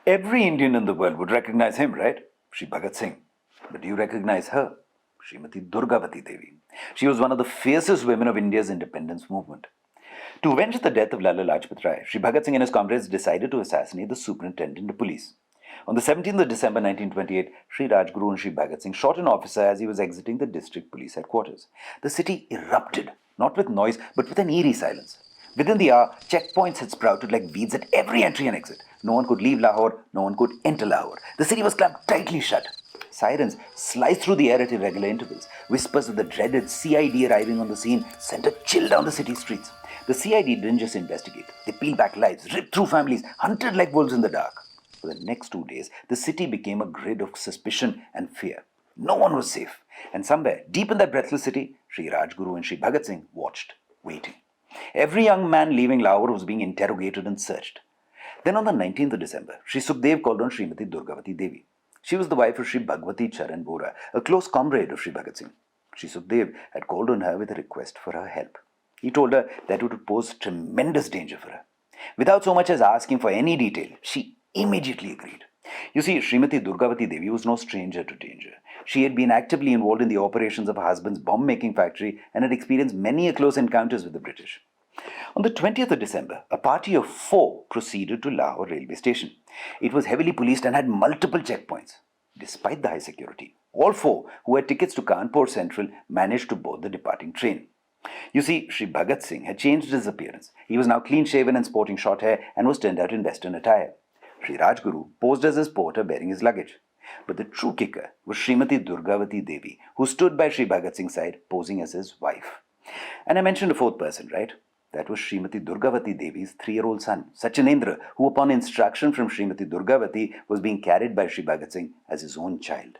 Every Indian in the world would recognize him, right? Shri Bhagat Singh. But do you recognize her? Shrimati Durgavati Devi. She was one of the fiercest women of India's independence movement. To avenge the death of Lala Lajpat Rai, Shri Bhagat Singh and his comrades decided to assassinate the superintendent of police. On the 17th of December 1928, Shri Rajguru and Shri Bhagat Singh shot an officer as he was exiting the district police headquarters. The city erupted, not with noise, but with an eerie silence. Within the hour, checkpoints had sprouted like weeds at every entry and exit. No one could leave Lahore, no one could enter Lahore. The city was clamped tightly shut. Sirens sliced through the air at irregular intervals. Whispers of the dreaded CID arriving on the scene sent a chill down the city streets. The CID didn't just investigate. They peeled back lives, ripped through families, hunted like wolves in the dark. For the next 2 days, the city became a grid of suspicion and fear. No one was safe. And somewhere, deep in that breathless city, Sri Rajguru and Sri Bhagat Singh watched, waiting. Every young man leaving Lahore was being interrogated and searched. Then on the 19th of December, Sri Sukhdev called on Srimati Durgavati Devi. She was the wife of Sri Bhagwati Charan Bora, a close comrade of Sri Bhagat Singh. Sri Sukhdev had called on her with a request for her help. He told her that it would pose tremendous danger for her. Without so much as asking for any detail, she immediately agreed. You see, Srimati Durgavati Devi was no stranger to danger. She had been actively involved in the operations of her husband's bomb-making factory and had experienced many close encounters with the British. On the 20th of December, a party of 4 proceeded to Lahore railway station. It was heavily policed and had multiple checkpoints. Despite the high security, all 4 who had tickets to Kanpur Central managed to board the departing train. You see, Sri Bhagat Singh had changed his appearance. He was now clean-shaven and sporting short hair and was turned out in western attire. Sri Rajguru posed as his porter bearing his luggage. But the true kicker was Srimati Durgavati Devi, who stood by Sri Bhagat Singh's side, posing as his wife. And I mentioned a 4th person, right? That was Srimati Durgavati Devi's 3-year-old son, Sachinendra, who upon instruction from Srimati Durgavati was being carried by Sri Bhagat Singh as his own child.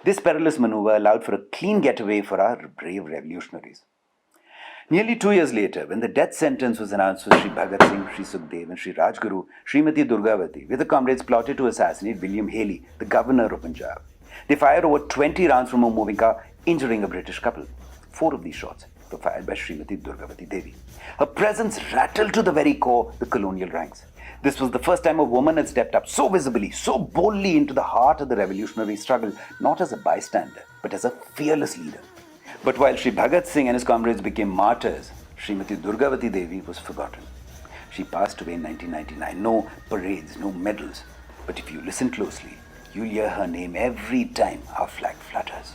This perilous maneuver allowed for a clean getaway for our brave revolutionaries. Nearly 2 years later, when the death sentence was announced for Sri Bhagat Singh, Sri Sukhdev and Sri Rajguru, Srimati Durgavati with her comrades plotted to assassinate William Haley, the governor of Punjab. They fired over 20 rounds from a moving car, injuring a British couple. 4 of these shots were fired by Srimati Durgavati Devi. Her presence rattled to the very core the colonial ranks. This was the first time a woman had stepped up so visibly, so boldly into the heart of the revolutionary struggle, not as a bystander, but as a fearless leader. But while Sri Bhagat Singh and his comrades became martyrs, Srimati Durgavati Devi was forgotten. She passed away in 1999. No parades, no medals. But if you listen closely, you'll hear her name every time our flag flutters.